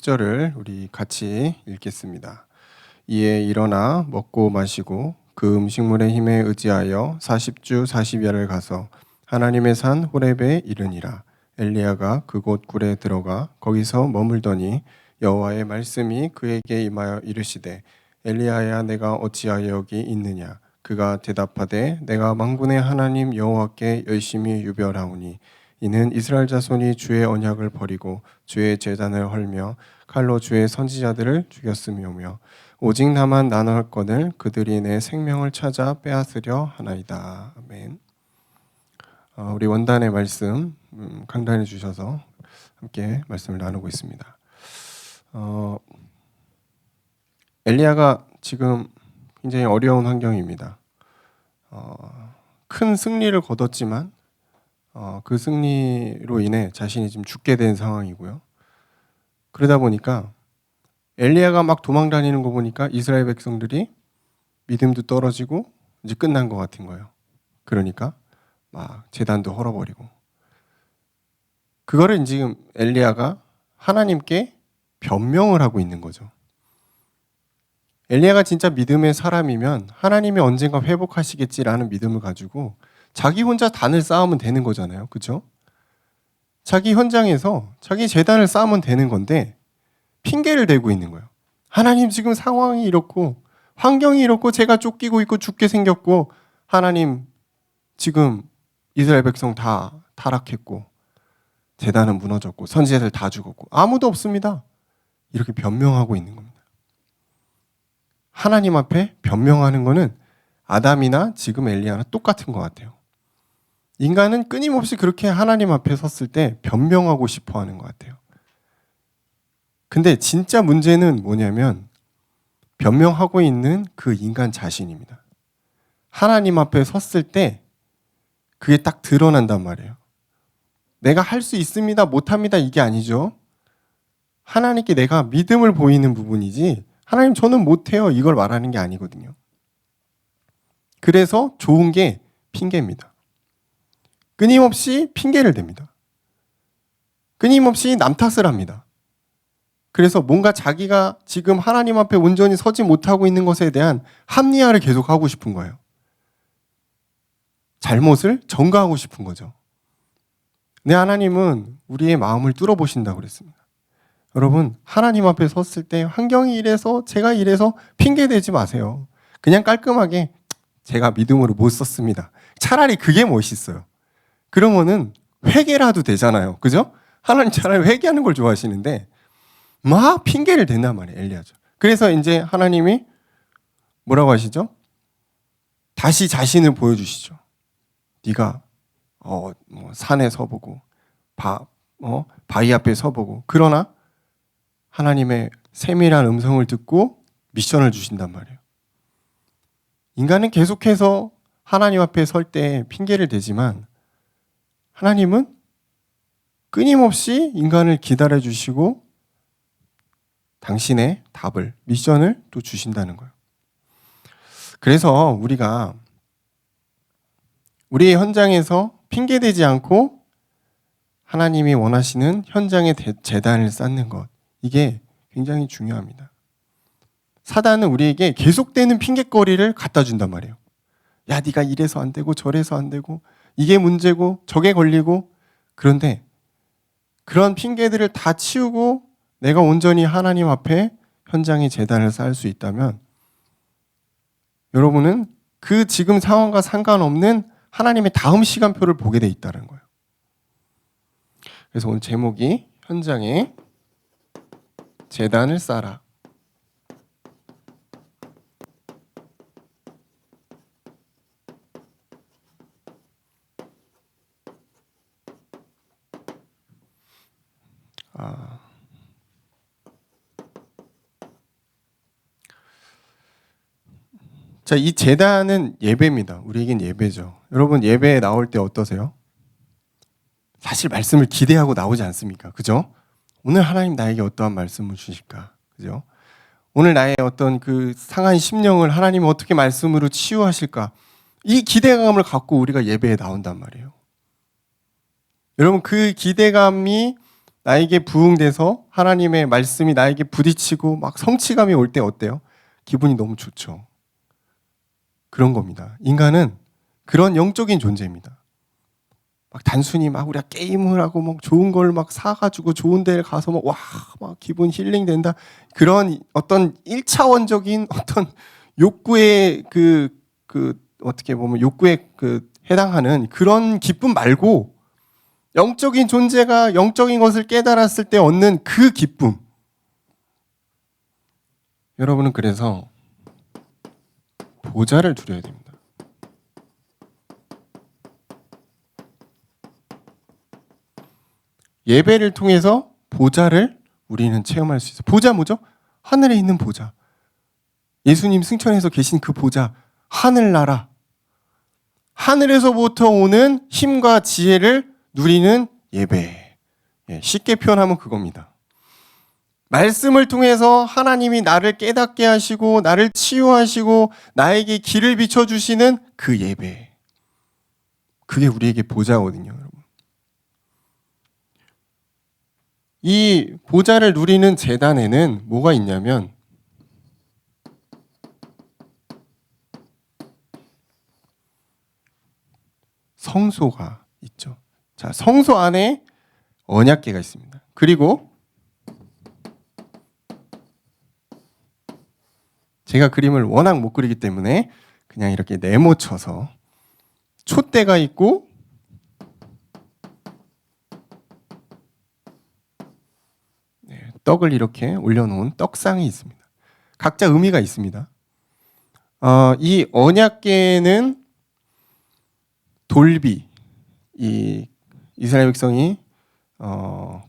10절을 우리 같이 읽겠습니다. 이에 일어나 먹고 마시고 그 음식물의 힘에 의지하여 40주 40야를 가서 하나님의 산 호렙에 이르니라. 엘리야가 그곳 굴에 들어가 거기서 머물더니 여호와의 말씀이 그에게 임하여 이르시되 엘리야야 내가 어찌하여 여기 있느냐. 그가 대답하되 내가 만군의 하나님 여호와께 열심히 유별하오니 이는 이스라엘 자손이 주의 언약을 버리고 주의 제단을 헐며 칼로 주의 선지자들을 죽였음이오며 오직 나만 나눠할거늘 그들이 내 생명을 찾아 빼앗으려 하나이다. 아멘. 우리 원단의 말씀 강단해 주셔서 함께 말씀을 나누고 있습니다. 엘리야가 지금 굉장히 어려운 환경입니다. 큰 승리를 거뒀지만 그 승리로 인해 자신이 지금 죽게 된 상황이고요. 그러다 보니까 엘리야가 막 도망 다니는 거 보니까 이스라엘 백성들이 믿음도 떨어지고 이제 끝난 것 같은 거예요. 그러니까 막 제단도 헐어버리고 그거를 지금 엘리야가 하나님께 변명을 하고 있는 거죠. 엘리야가 진짜 믿음의 사람이면 하나님이 언젠가 회복하시겠지라는 믿음을 가지고 자기 혼자 단을 쌓으면 되는 거잖아요. 그렇죠? 자기 현장에서 자기 제단을 쌓으면 되는 건데 핑계를 대고 있는 거예요. 하나님 지금 상황이 이렇고 환경이 이렇고 제가 쫓기고 있고 죽게 생겼고 하나님 지금 이스라엘 백성 다 타락했고 제단은 무너졌고 선지자들 다 죽었고 아무도 없습니다. 이렇게 변명하고 있는 겁니다. 하나님 앞에 변명하는 거는 아담이나 지금 엘리야나 똑같은 것 같아요. 인간은 끊임없이 그렇게 하나님 앞에 섰을 때 변명하고 싶어 하는 것 같아요. 근데 진짜 문제는 뭐냐면 변명하고 있는 그 인간 자신입니다. 하나님 앞에 섰을 때 그게 딱 드러난단 말이에요. 내가 할 수 있습니다, 못합니다 이게 아니죠. 하나님께 내가 믿음을 보이는 부분이지 하나님 저는 못해요 이걸 말하는 게 아니거든요. 그래서 좋은 게 핑계입니다. 끊임없이 핑계를 댑니다. 끊임없이 남 탓을 합니다. 그래서 뭔가 자기가 지금 하나님 앞에 온전히 서지 못하고 있는 것에 대한 합리화를 계속 하고 싶은 거예요. 잘못을 전가하고 싶은 거죠. 네, 하나님은 우리의 마음을 뚫어보신다고 그랬습니다. 여러분, 하나님 앞에 섰을 때 환경이 이래서 제가 이래서 핑계대지 마세요. 그냥 깔끔하게 제가 믿음으로 못 썼습니다. 차라리 그게 멋있어요. 그러면은 회개라도 되잖아요. 그죠? 하나님 차라리 회개하는 걸 좋아하시는데 막 핑계를 댄단 말이에요. 엘리야죠. 그래서 이제 하나님이 뭐라고 하시죠? 다시 자신을 보여주시죠. 네가 산에 서보고 바위 앞에 서보고 그러나 하나님의 세밀한 음성을 듣고 미션을 주신단 말이에요. 인간은 계속해서 하나님 앞에 설 때 핑계를 대지만 하나님은 끊임없이 인간을 기다려주시고 당신의 답을, 미션을 또 주신다는 거예요. 그래서 우리가 우리의 현장에서 핑계대지 않고 하나님이 원하시는 현장의 제단을 쌓는 것, 이게 굉장히 중요합니다. 사단은 우리에게 계속되는 핑계거리를 갖다 준단 말이에요. 야, 네가 이래서 안 되고 저래서 안 되고 이게 문제고 저게 걸리고 그런데 그런 핑계들을 다 치우고 내가 온전히 하나님 앞에 현장의 제단을 쌓을 수 있다면 여러분은 그 지금 상황과 상관없는 하나님의 다음 시간표를 보게 돼 있다는 거예요. 그래서 오늘 제목이 현장에 제단을 쌓아라. 자, 이 제단은 예배입니다. 우리에겐 예배죠. 여러분 예배에 나올 때 어떠세요? 사실 말씀을 기대하고 나오지 않습니까? 그죠? 오늘 하나님 나에게 어떠한 말씀을 주실까? 그죠? 오늘 나의 어떤 그 상한 심령을 하나님이 어떻게 말씀으로 치유하실까? 이 기대감을 갖고 우리가 예배에 나온단 말이에요. 여러분 그 기대감이 나에게 부응돼서 하나님의 말씀이 나에게 부딪히고 막 성취감이 올 때 어때요? 기분이 너무 좋죠. 그런 겁니다. 인간은 그런 영적인 존재입니다. 막 단순히 막 우리가 게임을 하고 막 좋은 걸 막 사가지고 좋은 데를 가서 막 기분 힐링 된다. 그런 어떤 1차원적인 어떤 욕구의 어떻게 보면 욕구에 해당하는 그런 기쁨 말고 영적인 존재가 영적인 것을 깨달았을 때 얻는 그 기쁨. 여러분은 그래서 보좌를 두려야 됩니다. 예배를 통해서 보좌를 우리는 체험할 수 있어요. 보좌 뭐죠? 하늘에 있는 보좌. 예수님 승천해서 계신 그 보좌. 하늘나라. 하늘에서부터 오는 힘과 지혜를 누리는 예배. 쉽게 표현하면 그겁니다. 말씀을 통해서 하나님이 나를 깨닫게 하시고 나를 치유하시고 나에게 길을 비춰주시는 그 예배. 그게 우리에게 보좌거든요, 여러분. 이 보좌를 누리는 제단에는 뭐가 있냐면 성소가 있죠. 자, 성소 안에 언약궤가 있습니다. 그리고 제가 그림을 워낙 못 그리기 때문에 그냥 이렇게 네모쳐서 촛대가 있고 떡을 이렇게 올려놓은 떡상이 있습니다. 각자 의미가 있습니다. 이 언약궤는 돌비, 이 이스라엘 백성이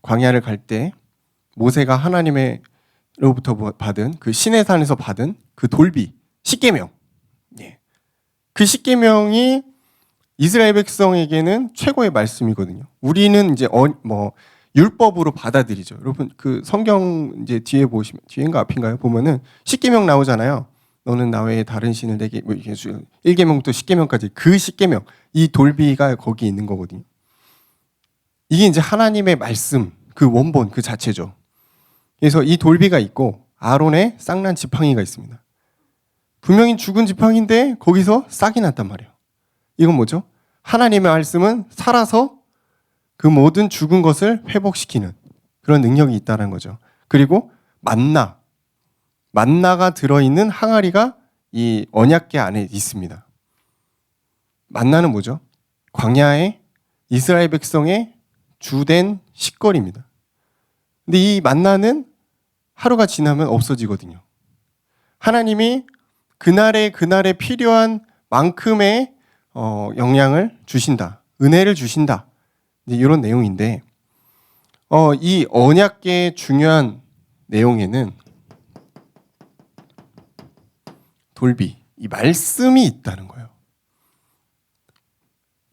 광야를 갈 때 모세가 하나님으로부터 받은 그 시내산에서 받은 그 돌비, 십계명. 그 십계명이 이스라엘 백성에게는 최고의 말씀이거든요. 우리는 이제 율법으로 받아들이죠. 여러분 그 성경 이제 뒤에 보시면 뒤인가 앞인가요? 보면은 십계명 나오잖아요. 너는 나 외에 다른 신을 내게 1계명부터 10계명까지 그 10계명 이 돌비가 거기 있는 거거든요. 이게 이제 하나님의 말씀 그 원본 그 자체죠. 그래서 이 돌비가 있고 아론의 쌍난 지팡이가 있습니다. 분명히 죽은 지팡이인데 거기서 싹이 났단 말이에요. 이건 뭐죠? 하나님의 말씀은 살아서 그 모든 죽은 것을 회복시키는 그런 능력이 있다는 거죠. 그리고 만나가 들어있는 항아리가 이 언약궤 안에 있습니다. 만나는 뭐죠? 광야의 이스라엘 백성의 주된 식거리입니다. 근데 이 만나는 하루가 지나면 없어지거든요. 하나님이 그날에 필요한 만큼의 영향을 주신다. 은혜를 주신다. 이런 내용인데 이 언약궤의 중요한 내용에는 돌비, 이 말씀이 있다는 거예요.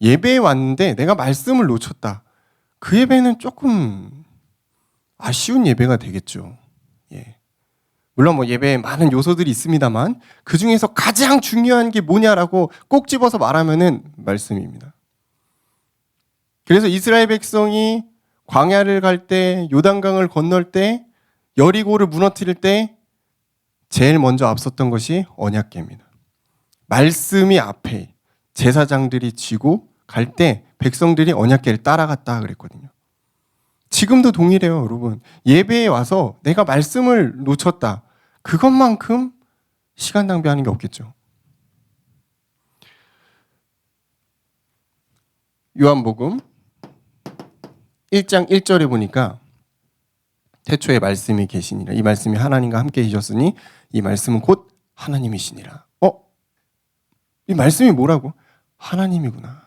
예배에 왔는데 내가 말씀을 놓쳤다. 그 예배는 조금 아쉬운 예배가 되겠죠. 물론 예배에 많은 요소들이 있습니다만 그 중에서 가장 중요한 게 뭐냐라고 꼭 집어서 말하면은 말씀입니다. 그래서 이스라엘 백성이 광야를 갈 때, 요단강을 건널 때, 여리고를 무너뜨릴 때 제일 먼저 앞섰던 것이 언약궤입니다. 말씀이 앞에 제사장들이 지고 갈 때 백성들이 언약궤를 따라갔다 그랬거든요. 지금도 동일해요, 여러분. 예배에 와서 내가 말씀을 놓쳤다. 그것만큼 시간 낭비하는 게 없겠죠. 요한복음 1장 1절에 보니까 태초에 말씀이 계시니라. 이 말씀이 하나님과 함께 계셨으니 이 말씀은 곧 하나님이시니라. 이 말씀이 뭐라고? 하나님이구나.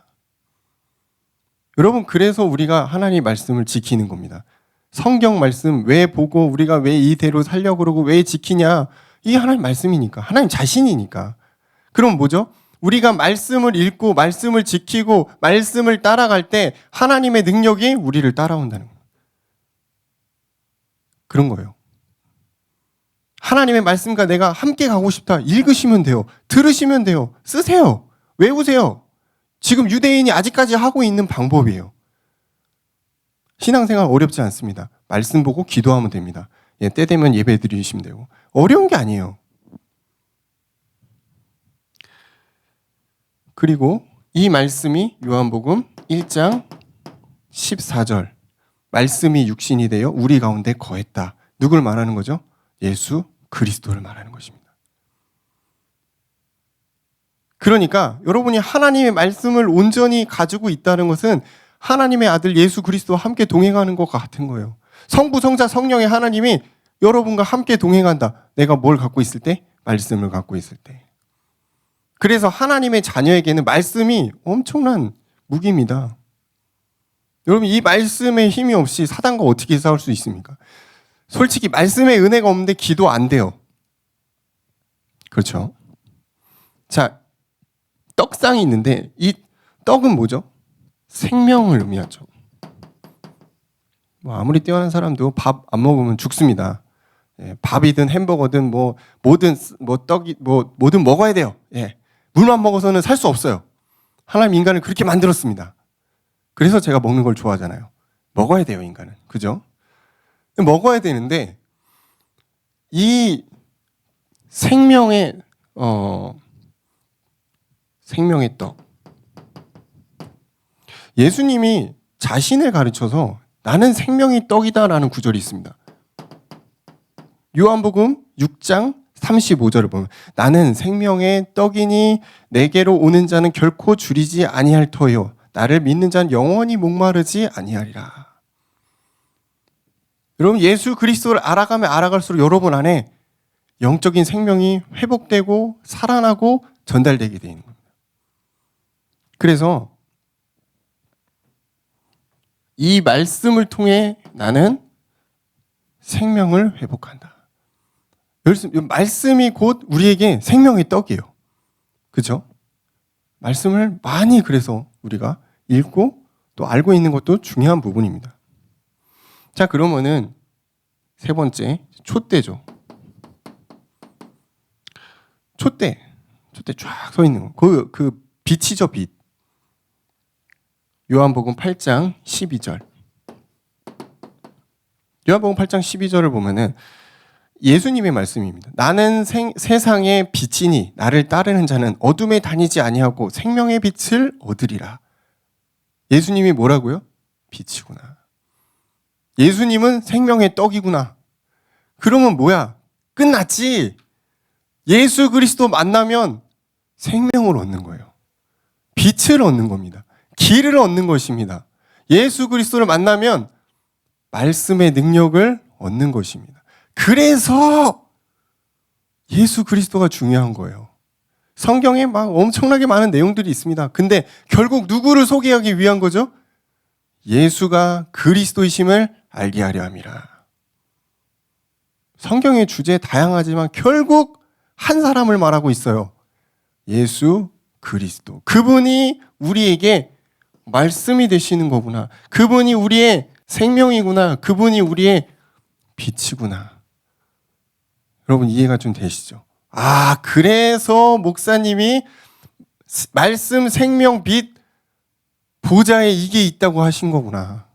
여러분, 그래서 우리가 하나님 말씀을 지키는 겁니다. 성경 말씀 왜 보고 우리가 왜 이대로 살려고 그러고 왜 지키냐? 이게 하나님 말씀이니까. 하나님 자신이니까. 그럼 뭐죠? 우리가 말씀을 읽고 말씀을 지키고 말씀을 따라갈 때 하나님의 능력이 우리를 따라온다는 거예요. 그런 거예요. 하나님의 말씀과 내가 함께 가고 싶다. 읽으시면 돼요. 들으시면 돼요. 쓰세요. 외우세요. 지금 유대인이 아직까지 하고 있는 방법이에요. 신앙생활 어렵지 않습니다. 말씀 보고 기도하면 됩니다. 예, 때 되면 예배 드리시면 되고. 어려운 게 아니에요. 그리고 이 말씀이 요한복음 1장 14절 말씀이 육신이 되어 우리 가운데 거했다. 누굴 말하는 거죠? 예수 그리스도를 말하는 것입니다. 그러니까 여러분이 하나님의 말씀을 온전히 가지고 있다는 것은 하나님의 아들 예수 그리스도와 함께 동행하는 것 같은 거예요. 성부, 성자, 성령의 하나님이 여러분과 함께 동행한다. 내가 뭘 갖고 있을 때? 말씀을 갖고 있을 때. 그래서 하나님의 자녀에게는 말씀이 엄청난 무기입니다. 여러분, 이 말씀의 힘이 없이 사단과 어떻게 싸울 수 있습니까? 솔직히 말씀의 은혜가 없는데 기도 안 돼요. 그렇죠? 자, 떡상이 있는데 이 떡은 뭐죠? 생명을 의미하죠. 아무리 뛰어난 사람도 밥 안 먹으면 죽습니다. 예, 밥이든 햄버거든 뭐든 떡이 뭐든 먹어야 돼요. 예, 물만 먹어서는 살 수 없어요. 하나님 인간을 그렇게 만들었습니다. 그래서 제가 먹는 걸 좋아하잖아요. 먹어야 돼요, 인간은. 그죠? 먹어야 되는데 이 생명의 떡. 예수님이 자신을 가르쳐서 나는 생명의 떡이다라는 구절이 있습니다. 요한복음 6장 35절을 보면 나는 생명의 떡이니 내게로 오는 자는 결코 줄이지 아니할 터요. 나를 믿는 자는 영원히 목마르지 아니하리라. 여러분, 예수 그리스도를 알아가면 알아갈수록 여러분 안에 영적인 생명이 회복되고 살아나고 전달되게 되는 겁니다. 그래서 이 말씀을 통해 나는 생명을 회복한다. 말씀이 곧 우리에게 생명의 떡이에요. 그렇죠? 말씀을 많이 그래서 우리가 읽고 또 알고 있는 것도 중요한 부분입니다. 자, 그러면은 세 번째, 촛대죠. 촛대 쫙 서 있는 거. 그 빛이죠, 빛. 요한복음 8장 12절. 요한복음 8장 12절을 보면은 예수님의 말씀입니다. 나는 세상의 빛이니 나를 따르는 자는 어둠에 다니지 아니하고 생명의 빛을 얻으리라. 예수님이 뭐라고요? 빛이구나. 예수님은 생명의 떡이구나. 그러면 뭐야? 끝났지? 예수 그리스도 만나면 생명을 얻는 거예요. 빛을 얻는 겁니다. 길을 얻는 것입니다. 예수 그리스도를 만나면 말씀의 능력을 얻는 것입니다. 그래서 예수 그리스도가 중요한 거예요. 성경에 막 엄청나게 많은 내용들이 있습니다. 근데 결국 누구를 소개하기 위한 거죠? 예수가 그리스도이심을 알게 하려 함이라. 성경의 주제 다양하지만 결국 한 사람을 말하고 있어요. 예수 그리스도. 그분이 우리에게 말씀이 되시는 거구나. 그분이 우리의 생명이구나. 그분이 우리의 빛이구나. 여러분 이해가 좀 되시죠? 아, 그래서 목사님이 말씀, 생명, 빛 보좌에 이게 있다고 하신 거구나.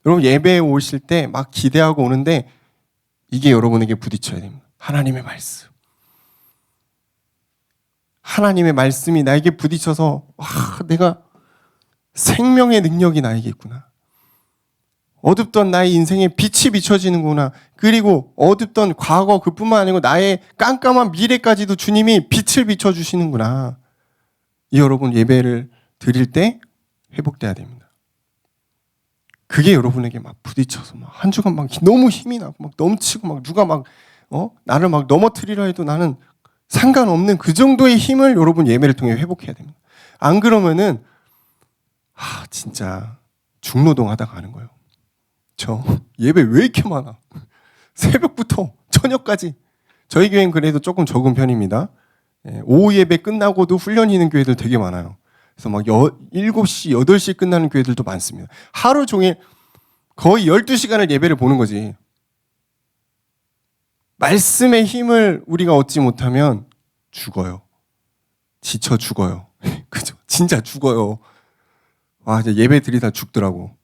여러분 예배에 오실 때 막 기대하고 오는데 이게 여러분에게 부딪혀야 됩니다. 하나님의 말씀. 하나님의 말씀이 나에게 부딪혀서 내가 생명의 능력이 나에게 있구나. 어둡던 나의 인생에 빛이 비춰지는구나. 그리고 어둡던 과거 그뿐만 아니고 나의 깜깜한 미래까지도 주님이 빛을 비춰주시는구나. 이 여러분 예배를 드릴 때 회복돼야 됩니다. 그게 여러분에게 막 부딪혀서 막 한 주간 막 너무 힘이 나고 막 넘치고 막 누가 막 나를 막 넘어뜨리려 해도 나는 상관없는 그 정도의 힘을 여러분 예배를 통해 회복해야 됩니다. 안 그러면은 진짜 중노동 하다가 가는 거예요. 저 예배 왜 이렇게 많아? 새벽부터 저녁까지. 저희 교회는 그래도 조금 적은 편입니다. 오후 예배 끝나고도 훈련이 있는 교회들 되게 많아요. 그래서 막 7시, 8시 끝나는 교회들도 많습니다. 하루 종일 거의 12시간을 예배를 보는 거지. 말씀의 힘을 우리가 얻지 못하면 죽어요. 지쳐 죽어요. 그죠? 진짜 죽어요. 이제 예배 드리다 죽더라고.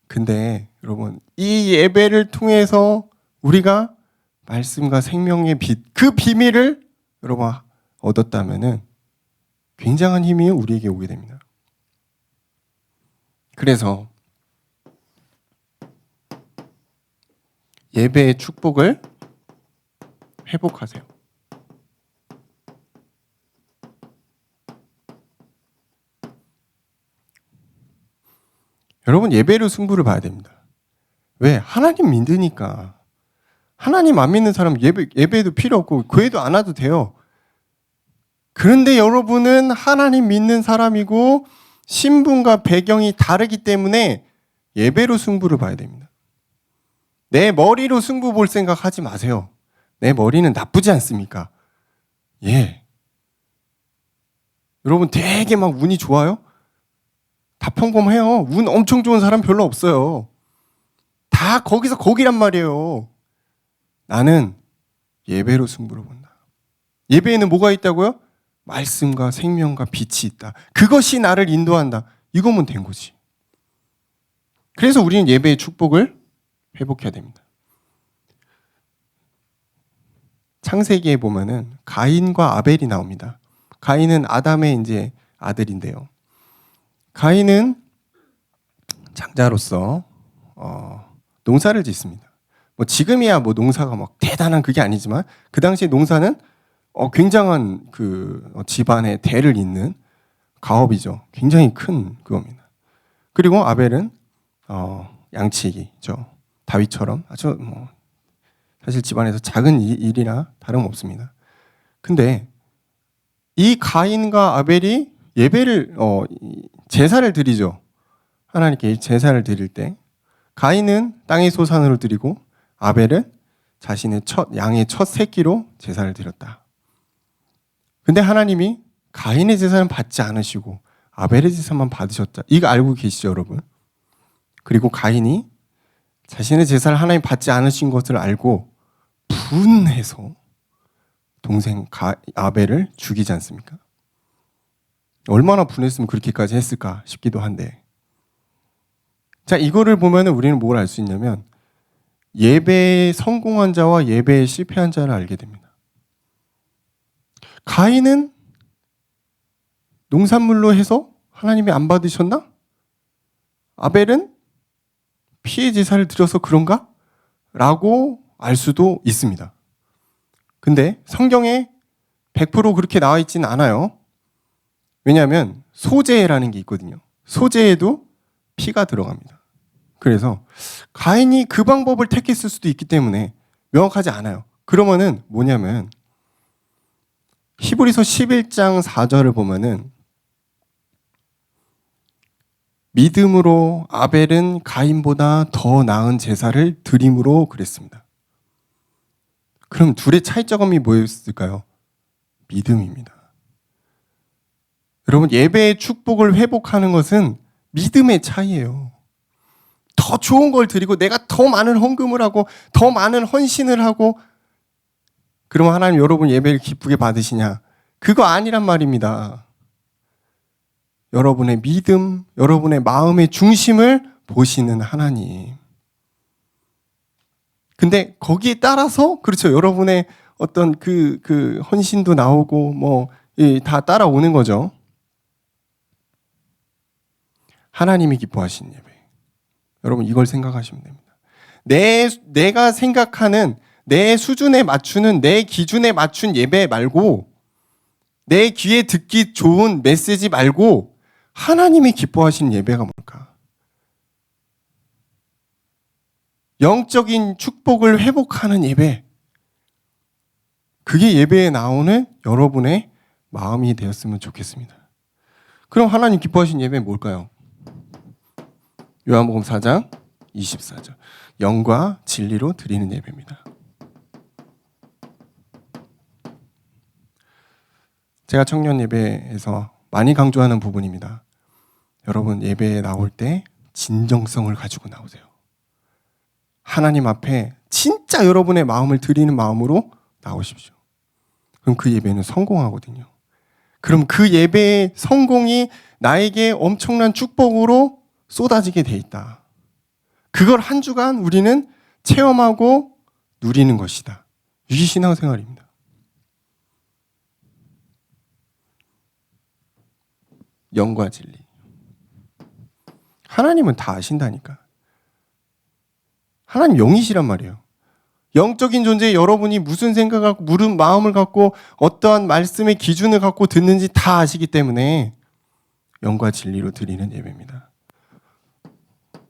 근데 여러분, 이 예배를 통해서 우리가 말씀과 생명의 빛, 그 비밀을 여러분 얻었다면은 굉장한 힘이 우리에게 오게 됩니다. 그래서 예배의 축복을 회복하세요. 여러분, 예배로 승부를 봐야 됩니다. 왜? 하나님 믿으니까. 하나님 안 믿는 사람 예배도 필요 없고 교회도 안 와도 돼요. 그런데 여러분은 하나님 믿는 사람이고 신분과 배경이 다르기 때문에 예배로 승부를 봐야 됩니다. 내 머리로 승부 볼 생각 하지 마세요. 내 머리는 나쁘지 않습니까? 예. 여러분 되게 막 운이 좋아요? 다 평범해요. 운 엄청 좋은 사람 별로 없어요. 다 거기서 거기란 말이에요. 나는 예배로 승부를 본다. 예배에는 뭐가 있다고요? 말씀과 생명과 빛이 있다. 그것이 나를 인도한다. 이거면 된 거지. 그래서 우리는 예배의 축복을 회복해야 됩니다. 창세기에 보면은 가인과 아벨이 나옵니다. 가인은 아담의 이제 아들인데요. 가인은 장자로서 농사를 짓습니다. 뭐 지금이야 뭐 농사가 막 대단한 그게 아니지만 그 당시 농사는 굉장한 그 집안의 대를 잇는 가업이죠. 굉장히 큰 그겁니다. 그리고 아벨은 양치기죠. 다윗처럼 아주 뭐 사실 집안에서 작은 일이나 다름없습니다. 근데 이 가인과 아벨이 예배를 제사를 드리죠. 하나님께 제사를 드릴 때 가인은 땅의 소산으로 드리고 아벨은 자신의 양의 첫 새끼로 제사를 드렸다. 근데 하나님이 가인의 제사는 받지 않으시고 아벨의 제사만 받으셨다. 이거 알고 계시죠, 여러분? 그리고 가인이 자신의 제사를 하나님 받지 않으신 것을 알고 분해서 동생 아벨을 죽이지 않습니까? 얼마나 분했으면 그렇게까지 했을까 싶기도 한데. 자, 이거를 보면 우리는 뭘 알 수 있냐면 예배에 성공한 자와 예배에 실패한 자를 알게 됩니다. 가인은 농산물로 해서 하나님이 안 받으셨나? 아벨은 피의 제사를 드려서 그런가? 라고 알 수도 있습니다. 근데 성경에 100% 그렇게 나와 있지는 않아요. 왜냐하면 소제라는 게 있거든요. 소제에도 피가 들어갑니다. 그래서 가인이 그 방법을 택했을 수도 있기 때문에 명확하지 않아요. 그러면은 뭐냐면 히브리서 11장 4절을 보면은 믿음으로 아벨은 가인보다 더 나은 제사를 드림으로 그랬습니다. 그럼 둘의 차이점이 뭐였을까요? 믿음입니다. 여러분, 예배의 축복을 회복하는 것은 믿음의 차이예요. 더 좋은 걸 드리고 내가 더 많은 헌금을 하고 더 많은 헌신을 하고 그러면 하나님 여러분 예배를 기쁘게 받으시냐? 그거 아니란 말입니다. 여러분의 믿음, 여러분의 마음의 중심을 보시는 하나님. 근데 거기에 따라서 그렇죠. 여러분의 어떤 그 헌신도 나오고 뭐 다 따라오는 거죠. 하나님이 기뻐하시는 예배. 여러분 이걸 생각하시면 됩니다. 내가 생각하는 내 수준에 맞추는 내 기준에 맞춘 예배 말고 내 귀에 듣기 좋은 메시지 말고 하나님이 기뻐하시는 예배가 뭘까? 영적인 축복을 회복하는 예배. 그게 예배에 나오는 여러분의 마음이 되었으면 좋겠습니다. 그럼 하나님 기뻐하시는 예배는 뭘까요? 요한복음 4장 24절. 영과 진리로 드리는 예배입니다. 제가 청년 예배에서 많이 강조하는 부분입니다. 여러분 예배에 나올 때 진정성을 가지고 나오세요. 하나님 앞에 진짜 여러분의 마음을 드리는 마음으로 나오십시오. 그럼 그 예배는 성공하거든요. 그럼 그 예배의 성공이 나에게 엄청난 축복으로 쏟아지게 돼 있다. 그걸 한 주간 우리는 체험하고 누리는 것이다. 이게 신앙생활입니다. 영과 진리. 하나님은 다 아신다니까. 하나님 영이시란 말이에요. 영적인 존재에 여러분이 무슨 생각을, 무슨 마음을 갖고 어떠한 말씀의 기준을 갖고 듣는지 다 아시기 때문에 영과 진리로 드리는 예배입니다.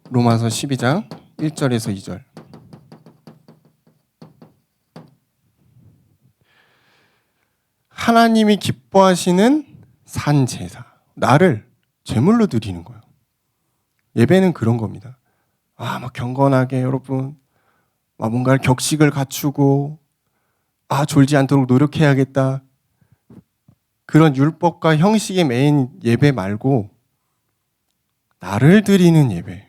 로마서 12장 1절에서 2절. 하나님이 기뻐하시는 산 제사. 나를 제물로 드리는 거예요. 예배는 그런 겁니다. 막 경건하게 여러분, 뭔가 격식을 갖추고, 졸지 않도록 노력해야겠다. 그런 율법과 형식에 매인 예배 말고, 나를 드리는 예배.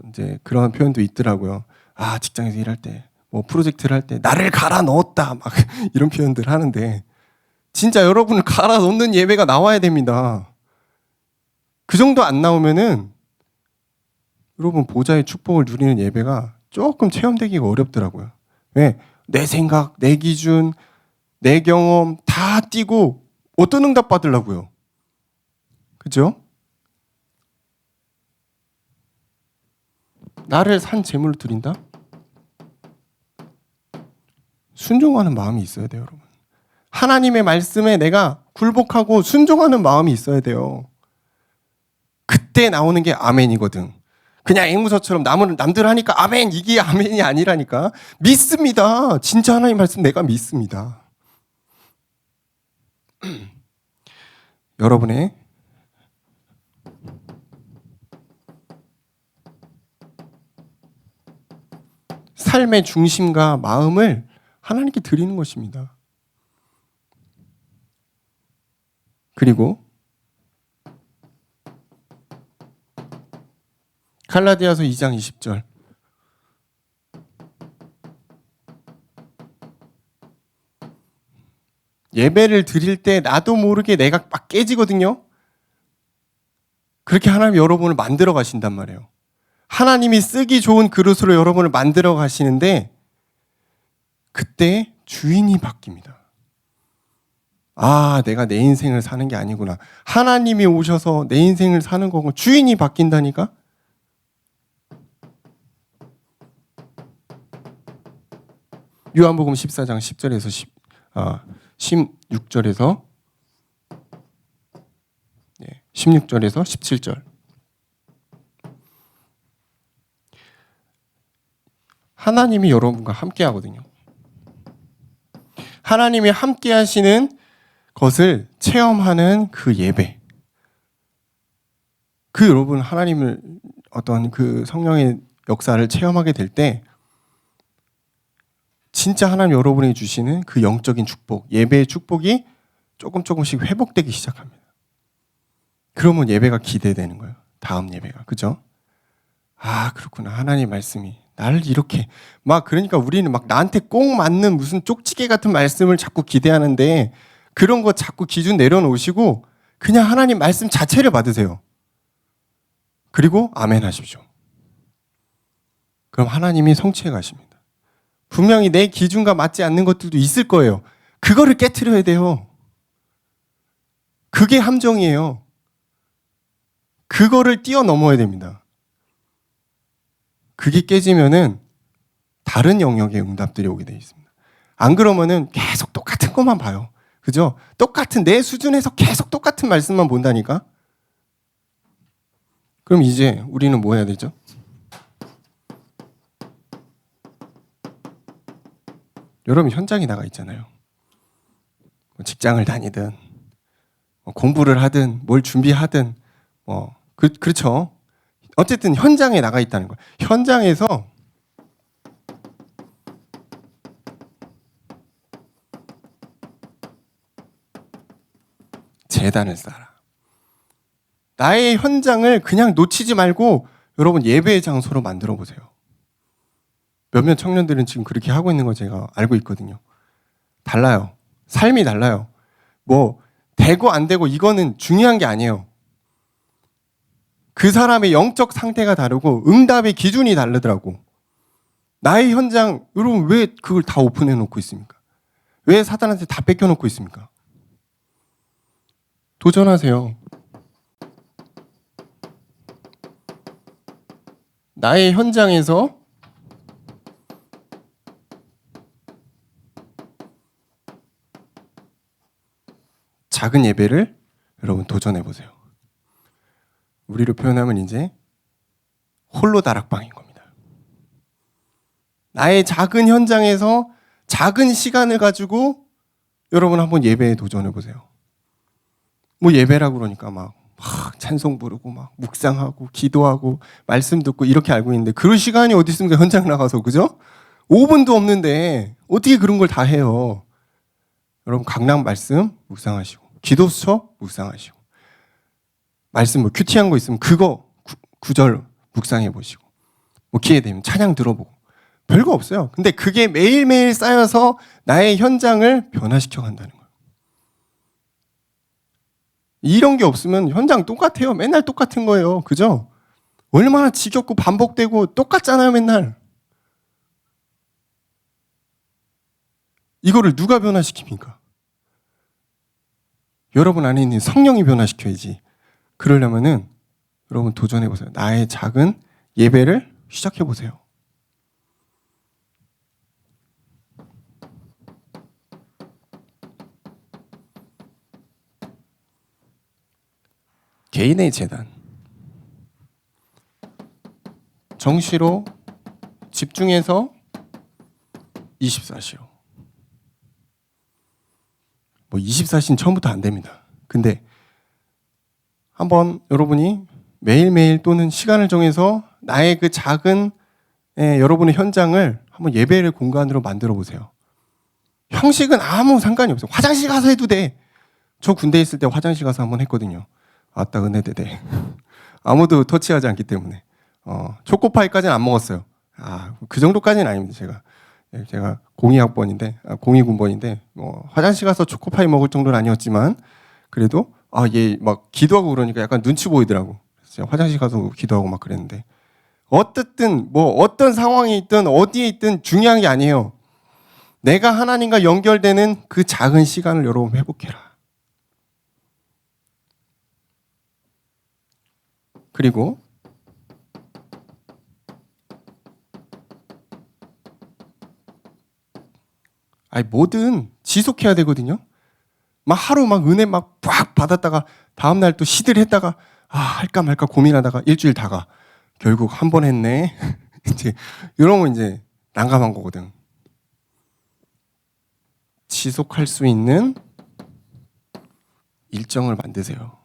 이제 그런 표현도 있더라고요. 직장에서 일할 때, 프로젝트를 할 때, 나를 갈아 넣었다. 막 이런 표현들 하는데, 진짜 여러분을 갈아 넣는 예배가 나와야 됩니다. 그 정도 안 나오면은, 여러분 보좌의 축복을 누리는 예배가 조금 체험되기가 어렵더라고요. 왜? 내 생각, 내 기준, 내 경험 다 띄고 어떤 응답 받으려고요? 그죠? 나를 산 제물로 드린다? 순종하는 마음이 있어야 돼요, 여러분. 하나님의 말씀에 내가 굴복하고 순종하는 마음이 있어야 돼요. 그때 나오는 게 아멘이거든. 그냥 앵무새처럼 남들 하니까 아멘, 이게 아멘이 아니라니까. 믿습니다. 진짜 하나님 말씀 내가 믿습니다. 여러분의 삶의 중심과 마음을 하나님께 드리는 것입니다. 그리고 갈라디아서 2장 20절. 예배를 드릴 때 나도 모르게 내가 막 깨지거든요. 그렇게 하나님 여러분을 만들어 가신단 말이에요. 하나님이 쓰기 좋은 그릇으로 여러분을 만들어 가시는데 그때 주인이 바뀝니다. 내가 내 인생을 사는 게 아니구나. 하나님이 오셔서 내 인생을 사는 거고 주인이 바뀐다니까? 요한복음 14장 10절에서 16절에서 16절에서 17절. 하나님이 여러분과 함께 하거든요. 하나님이 함께 하시는 것을 체험하는 그 예배. 여러분 하나님을 어떤 그 성령의 역사를 체험하게 될 때 진짜 하나님 여러분에게 주시는 그 영적인 축복, 예배의 축복이 조금씩 회복되기 시작합니다. 그러면 예배가 기대되는 거예요. 다음 예배가. 그죠? 그렇구나. 하나님 말씀이 나를 이렇게 그러니까 우리는 나한테 꼭 맞는 무슨 쪽지게 같은 말씀을 자꾸 기대하는데 그런 거 자꾸 기준 내려놓으시고 그냥 하나님 말씀 자체를 받으세요. 그리고 아멘 하십시오. 그럼 하나님이 성취해 가십니다. 분명히 내 기준과 맞지 않는 것들도 있을 거예요. 그거를 깨트려야 돼요. 그게 함정이에요. 그거를 뛰어넘어야 됩니다. 그게 깨지면은 다른 영역의 응답들이 오게 돼 있습니다. 안 그러면은 계속 똑같은 것만 봐요. 그죠? 똑같은 내 수준에서 계속 똑같은 말씀만 본다니까? 그럼 이제 우리는 뭐 해야 되죠? 여러분 현장에 나가 있잖아요. 직장을 다니든 공부를 하든 뭘 준비하든 그렇죠. 어쨌든 현장에 나가 있다는 거예요. 현장에서 제단을 쌓아라. 나의 현장을 그냥 놓치지 말고 여러분 예배의 장소로 만들어 보세요. 몇몇 청년들은 지금 그렇게 하고 있는 거 제가 알고 있거든요. 달라요. 삶이 달라요. 되고 안 되고 이거는 중요한 게 아니에요. 그 사람의 영적 상태가 다르고 응답의 기준이 다르더라고. 나의 현장, 여러분 왜 그걸 다 오픈해 놓고 있습니까? 왜 사단한테 다 뺏겨 놓고 있습니까? 도전하세요. 나의 현장에서 작은 예배를 여러분 도전해 보세요. 우리로 표현하면 이제 홀로 다락방인 겁니다. 나의 작은 현장에서 작은 시간을 가지고 여러분 한번 예배에 도전해 보세요. 뭐 예배라고 그러니까 막 찬송 부르고 막 묵상하고 기도하고 말씀 듣고 이렇게 알고 있는데 그럴 시간이 어디 있습니까? 현장 나가서, 그죠? 5분도 없는데 어떻게 그런 걸 다 해요? 여러분 강남 말씀 묵상하시고 기도 수첩 묵상하시고 말씀 뭐 큐티한 거 있으면 그거 구절 묵상해 보시고 뭐 기회 되면 찬양 들어보고 별거 없어요. 근데 그게 매일매일 쌓여서 나의 현장을 변화시켜 간다는 거예요. 이런 게 없으면 현장 똑같아요. 맨날 똑같은 거예요. 그죠? 얼마나 지겹고 반복되고 똑같잖아요. 맨날. 이거를 누가 변화시킵니까? 여러분 안에 있는 성령이 변화시켜야지. 그러려면은 여러분 도전해보세요. 나의 작은 예배를 시작해보세요. 개인의 재단. 정시로 집중해서 24시로. 뭐 24시는 처음부터 안 됩니다. 근데 한번 여러분이 매일매일 또는 시간을 정해서 나의 그 작은 여러분의 현장을 한번 예배의 공간으로 만들어 보세요. 형식은 아무 상관이 없어요. 화장실 가서 해도 돼. 저 군대에 있을 때 화장실 가서 한번 했거든요. 아따 은혜대대. 아무도 터치하지 않기 때문에. 초코파이까지는 안 먹었어요. 그 정도까지는 아닙니다. 제가 02학번인데 화장실 가서 초코파이 먹을 정도는 아니었지만 그래도 얘 막 기도하고 그러니까 약간 눈치 보이더라고. 그래서 제가 화장실 가서 기도하고 막 그랬는데 어쨌든 뭐 어떤 상황에 있든 어디에 있든 중요한 게 아니에요. 내가 하나님과 연결되는 그 작은 시간을 여러분 회복해라. 그리고 뭐든 지속해야 되거든요. 막 하루 막 은혜 막 빡 받았다가 다음날 또 시들했다가 할까 말까 고민하다가 일주일 다가 결국 한 번 했네. 이제 이러면 이제 난감한 거거든. 지속할 수 있는 일정을 만드세요.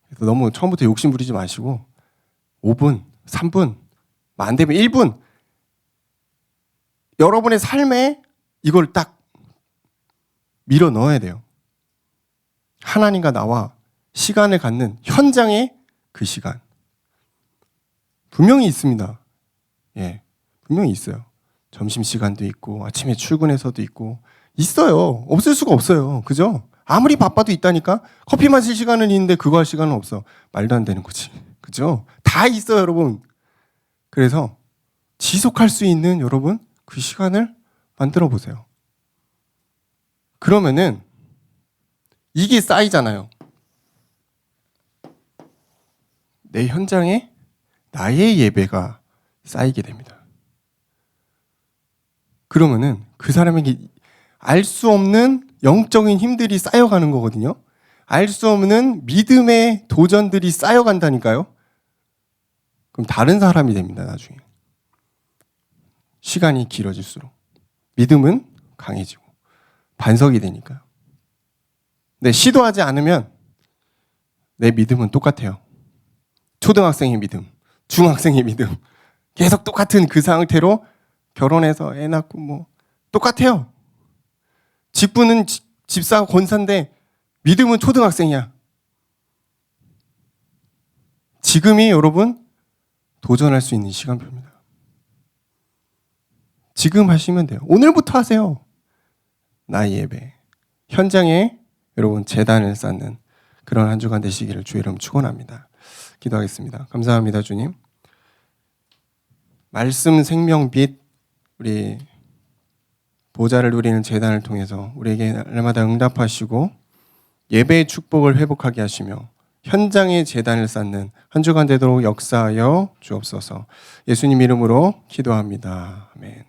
그래서 너무 처음부터 욕심 부리지 마시고 5분, 3분, 안 되면 1분 여러분의 삶에 이걸 딱 밀어 넣어야 돼요. 하나님과 나와 시간을 갖는 현장의 그 시간. 분명히 있습니다. 분명히 있어요. 점심시간도 있고 아침에 출근해서도 있고 있어요. 없을 수가 없어요. 그죠? 아무리 바빠도 있다니까. 커피 마실 시간은 있는데 그거 할 시간은 없어. 말도 안 되는 거지. 그죠? 다 있어요, 여러분. 그래서 지속할 수 있는 여러분 그 시간을 만들어 보세요. 그러면은 이게 쌓이잖아요. 내 현장에 나의 예배가 쌓이게 됩니다. 그러면은 그 사람에게 알 수 없는 영적인 힘들이 쌓여가는 거거든요. 알 수 없는 믿음의 도전들이 쌓여간다니까요. 그럼 다른 사람이 됩니다, 나중에. 시간이 길어질수록. 믿음은 강해지고 반석이 되니까요. 근데 시도하지 않으면 내 믿음은 똑같아요. 초등학생의 믿음, 중학생의 믿음. 계속 똑같은 그 상태로 결혼해서 애 낳고 뭐 똑같아요. 직분은 집사 권사인데 믿음은 초등학생이야. 지금이 여러분 도전할 수 있는 시간표입니다. 지금 하시면 돼요. 오늘부터 하세요. 나의 예배. 현장에 여러분 재단을 쌓는 그런 한 주간 되시기를 주의 이름 축원합니다. 기도하겠습니다. 감사합니다, 주님. 말씀 생명빛 우리 보좌를 누리는 제단을 통해서 우리에게 날마다 응답하시고 예배의 축복을 회복하게 하시며 현장의 제단을 쌓는 한 주간 되도록 역사하여 주옵소서. 예수님 이름으로 기도합니다. 아멘.